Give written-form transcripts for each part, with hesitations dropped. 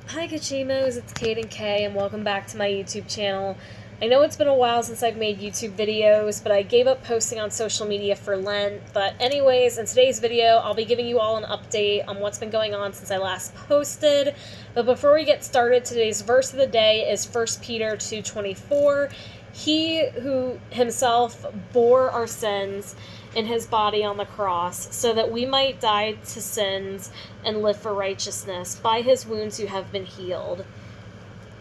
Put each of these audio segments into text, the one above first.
Hi Kochemos, it's Caidyn K, and welcome back to my YouTube channel. I know it's been a while since I've made YouTube videos, but I gave up posting on social media for Lent. But anyways, in today's video, I'll be giving you all an update on what's been going on since I last posted. But before we get started, today's verse of the day is 1 Peter 2:24. He who himself bore our sins in his body on the cross, so that we might die to sins and live for righteousness. By his wounds you have been healed.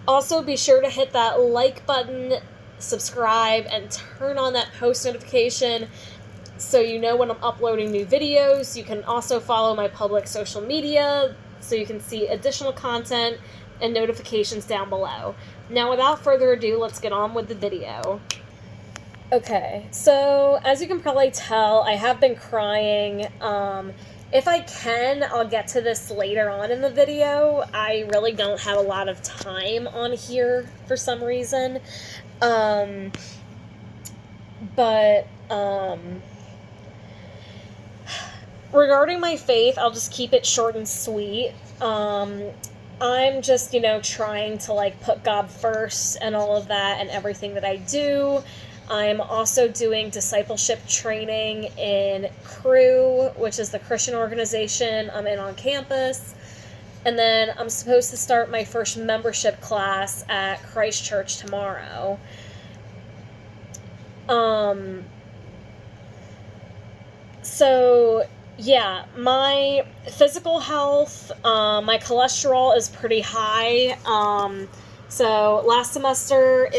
Also, be sure to hit that like button, subscribe, and turn on that post notification so you know when I'm uploading new videos. You can also follow my public social media so you can see additional content and notifications down below. Now, without further ado, let's get on with the video. Okay, so as you can probably tell, I have been crying. If I can, I'll get to this later on in the video. I really don't have a lot of time on here for some reason. Regarding my faith, I'll just keep it short and sweet. I'm just, trying to, put God first and all of that and everything that I do. I'm also doing discipleship training in Crew, which is the Christian organization I'm in on campus. And then I'm supposed to start my first membership class at Christ Church tomorrow. So, yeah, my physical health, my cholesterol is pretty high. So last semester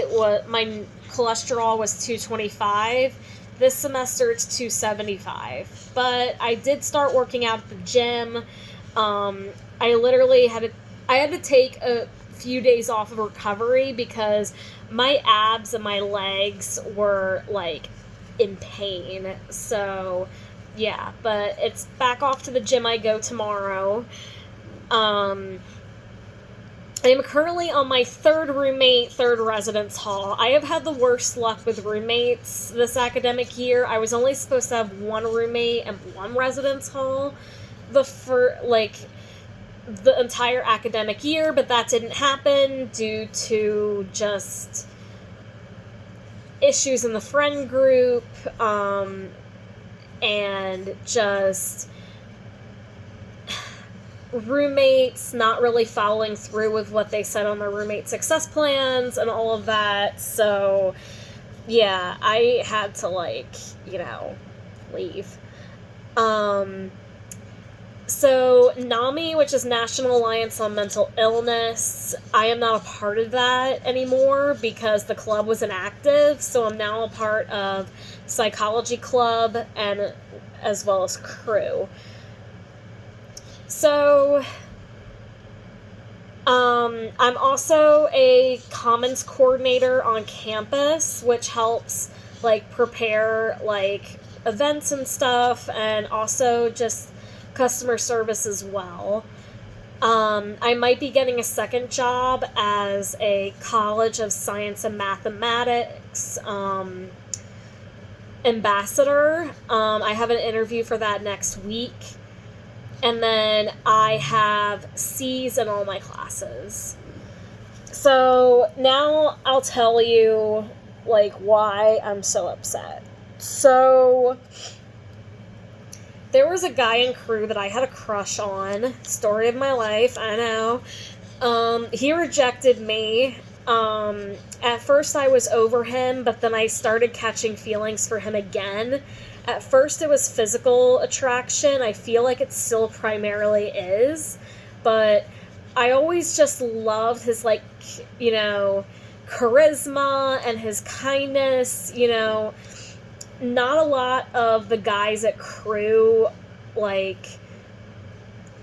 my cholesterol was 225. This semester it's 275. But I did start working out at the gym. I literally had to take a few days off of recovery because my abs and my legs were in pain. So yeah, but it's back off to the gym I go tomorrow. I'm currently on my third residence hall. I have had the worst luck with roommates this academic year. I was only supposed to have one roommate and one residence hall the entire academic year, but that didn't happen due to just issues in the friend group, and just roommates not really following through with what they said on their roommate success plans and all of that. So yeah, I had to leave. So NAMI, which is National Alliance on Mental Illness, I am not a part of that anymore because the club was inactive. So I'm now a part of Psychology Club and as well as Crew. So, I'm also a Commons coordinator on campus, which helps, prepare, events and stuff, and also just customer service as well. I might be getting a second job as a College of Science and Mathematics, ambassador. I have an interview for that next week. And then I have C's in all my classes. So now I'll tell you, why I'm so upset. So there was a guy in Crew that I had a crush on. Story of my life, I know. He rejected me. At first I was over him, but then I started catching feelings for him again. At first it was physical attraction. I feel like it still primarily is, but I always just loved his, charisma and his kindness. Not a lot of the guys at Crew, I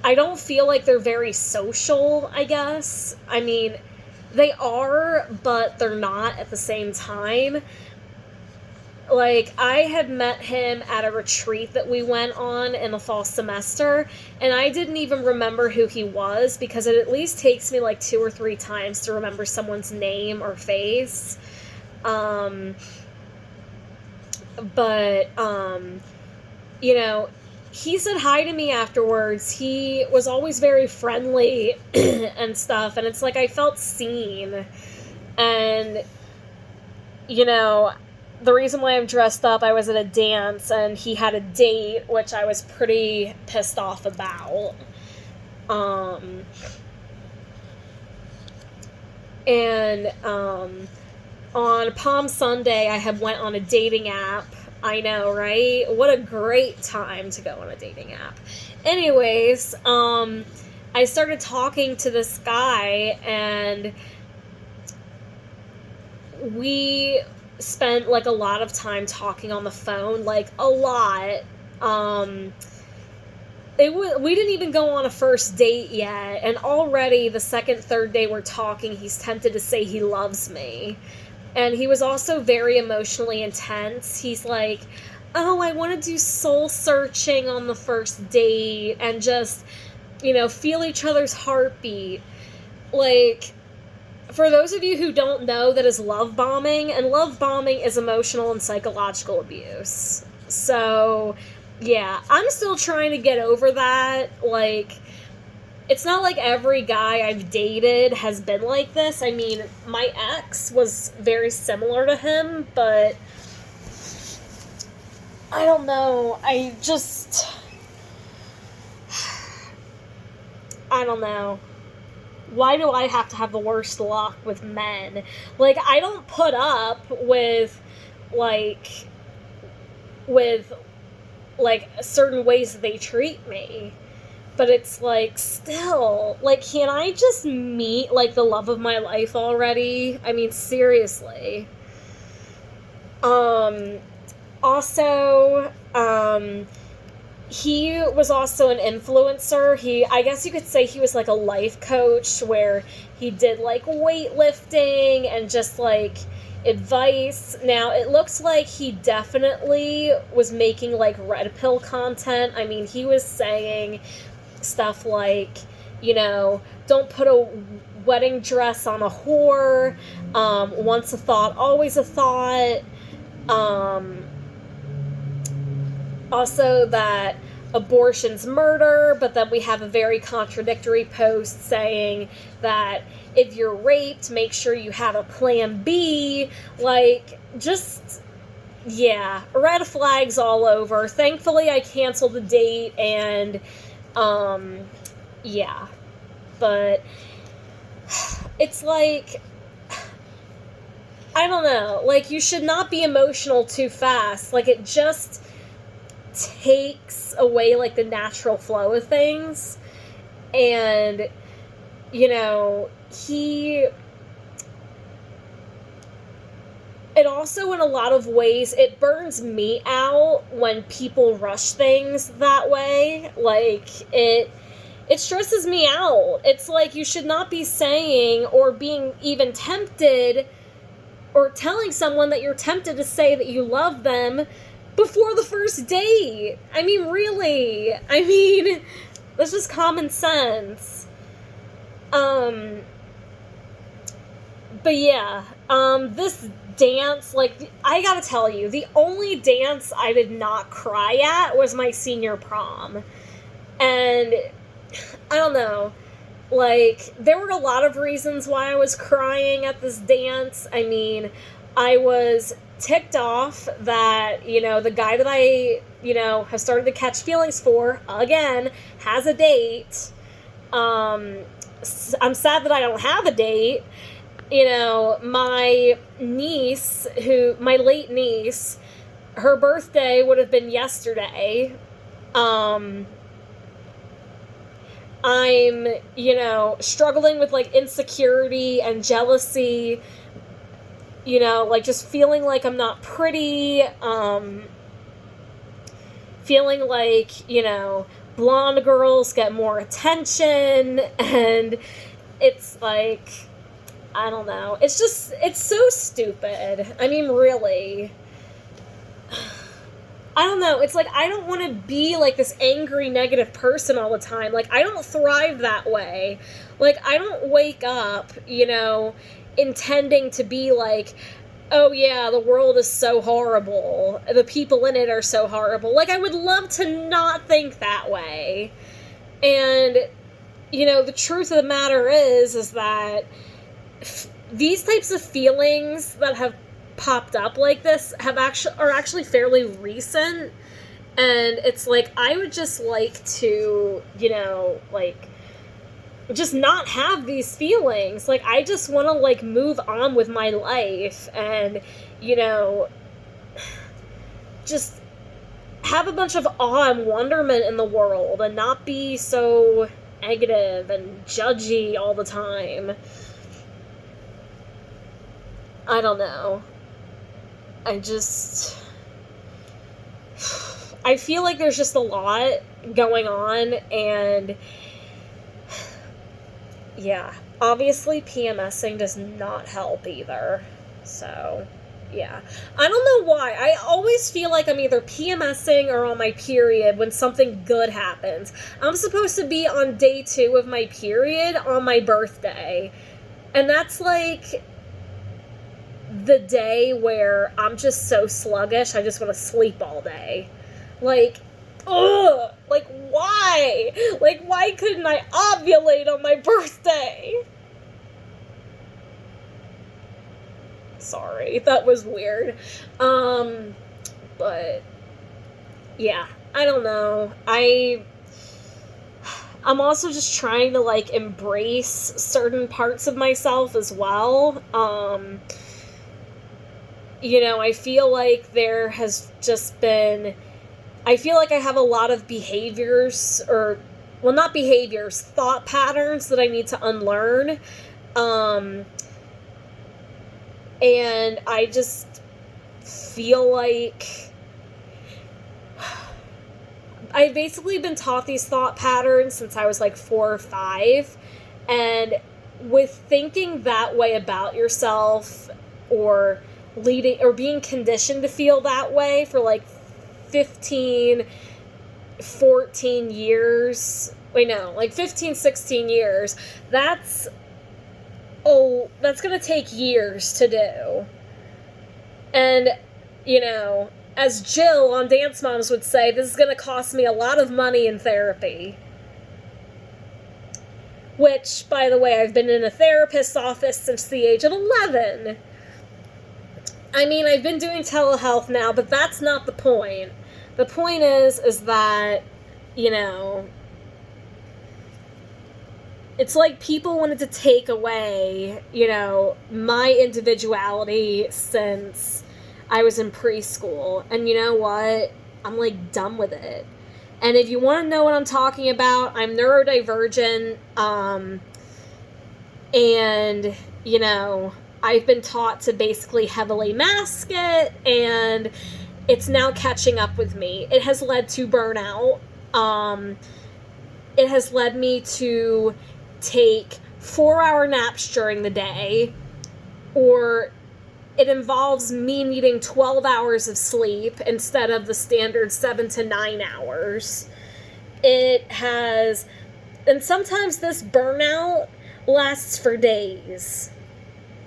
don't feel like they're very social, I guess. I mean, they are, but they're not at the same time. I had met him at a retreat that we went on in the fall semester, and I didn't even remember who he was because it at least takes me 2 or 3 times to remember someone's name or face. he said hi to me afterwards. He was always very friendly and stuff, and it's like I felt seen. And, you know, the reason why I'm dressed up, I was at a dance, and he had a date, which I was pretty pissed off about. On Palm Sunday, I had went on a dating app. I know, right? What a great time to go on a dating app. Anyways, I started talking to this guy, and we spent, like, a lot of time talking on the phone, like, a lot. We didn't even go on a first date yet, and already the second, third day we're talking, he's tempted to say he loves me. And he was also very emotionally intense. He's like, oh, I want to do soul searching on the first date and just, you know, feel each other's heartbeat. Like, for those of you who don't know, that is love bombing, and love bombing is emotional and psychological abuse. So, yeah, I'm still trying to get over that. Like, it's not like every guy I've dated has been like this. I mean, my ex was very similar to him, but I don't know. I don't know. Why do I have to have the worst luck with men? Like, I don't put up with certain ways that they treat me. But it's like, still, like, can I just meet, like, the love of my life already? I mean, seriously. Also, he was also an influencer. I guess you could say he was, like, a life coach, where he did, like, weightlifting and just, like, advice. Now, it looks like he definitely was making, like, red pill content. I mean, he was saying stuff like, you know, don't put a wedding dress on a whore, once a thought, always a thought, also that abortion's murder, but then we have a very contradictory post saying that if you're raped, make sure you have a plan B. Like, just, yeah, red flags all over. Thankfully, I canceled the date, and yeah, but it's like, I don't know, like, you should not be emotional too fast. Like, it just takes away, like, the natural flow of things. And, you know, it also, in a lot of ways, it burns me out when people rush things that way. Like, it stresses me out. It's like, you should not be saying or being even tempted or telling someone that you're tempted to say that you love them before the first date. I mean, really. I mean, that's just common sense. But yeah, this dance, like, I gotta tell you, the only dance I did not cry at was my senior prom. And I don't know, like, there were a lot of reasons why I was crying at this dance. I mean, I was ticked off that, you know, the guy that I, you know, have started to catch feelings for, again, has a date. I'm sad that I don't have a date. You know, my late niece, her birthday would have been yesterday. I'm, you know, struggling with, like, insecurity and jealousy, you know, like, just feeling like I'm not pretty, feeling like, you know, blonde girls get more attention, and it's like, I don't know, it's so stupid. I mean, really. I don't know, it's like, I don't want to be, like, this angry, negative person all the time. Like, I don't thrive that way. Like, I don't wake up, you know, intending to be, like, oh yeah, the world is so horrible. The people in it are so horrible. Like, I would love to not think that way. And, you know, the truth of the matter is that these types of feelings that have popped up like this are actually fairly recent. And it's like, I would just like to, you know, like, just not have these feelings. Like, I just want to, like, move on with my life and, you know, just have a bunch of awe and wonderment in the world and not be so negative and judgy all the time. I don't know. I feel like there's just a lot going on, and yeah, obviously PMSing does not help either. So, yeah. I don't know why. I always feel like I'm either PMSing or on my period when something good happens. I'm supposed to be on day 2 of my period on my birthday. And that's like the day where I'm just so sluggish, I just want to sleep all day. Like, ugh! Like, why? Like, why couldn't I ovulate on my birthday? Sorry, that was weird. But, yeah, I don't know. I'm also just trying to, like, embrace certain parts of myself as well. You know, I feel like there has just been... I feel like I have a lot of behaviors, or, well, not behaviors, thought patterns that I need to unlearn. And I just feel like I've basically been taught these thought patterns since I was like 4 or 5. And with thinking that way about yourself, or being conditioned to feel that way for like 15, 14 years, like 15, 16 years, that's gonna take years to do. And, you know, as Jill on Dance Moms would say, this is gonna cost me a lot of money in therapy. Which, by the way, I've been in a therapist's office since the age of 11. I mean, I've been doing telehealth now, but that's not the point. The point is that, you know, it's like people wanted to take away, you know, my individuality since I was in preschool. And you know what? I'm, like, done with it. And if you want to know what I'm talking about, I'm neurodivergent, and, you know, I've been taught to basically heavily mask it, and it's now catching up with me. It has led to burnout. It has led me to take 4-hour naps during the day, or it involves me needing 12 hours of sleep instead of the standard 7 to 9 hours. It has, and sometimes this burnout lasts for days.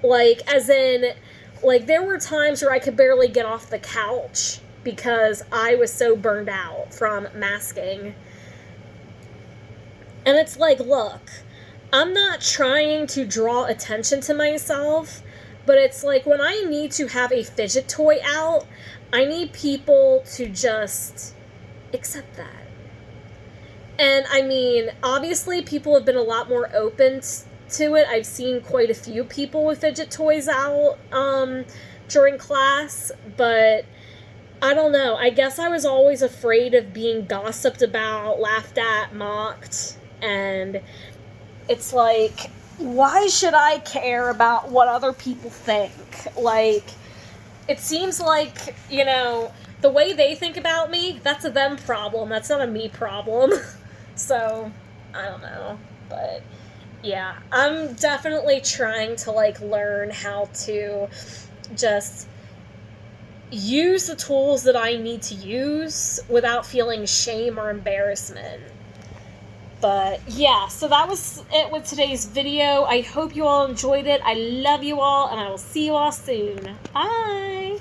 Like, as in, like, there were times where I could barely get off the couch because I was so burned out from masking. And it's like, look, I'm not trying to draw attention to myself, but it's like, when I need to have a fidget toy out, I need people to just accept that. And, I mean, obviously, people have been a lot more open to it. I've seen quite a few people with fidget toys out during class, but I don't know. I guess I was always afraid of being gossiped about, laughed at, mocked, and it's like, why should I care about what other people think? Like, it seems like, you know, the way they think about me, that's a them problem. That's not a me problem. So, I don't know. But, yeah, I'm definitely trying to, like, learn how to just use the tools that I need to use without feeling shame or embarrassment. But yeah, so that was it with today's video. I hope you all enjoyed it. I love you all, and I will see you all soon. Bye!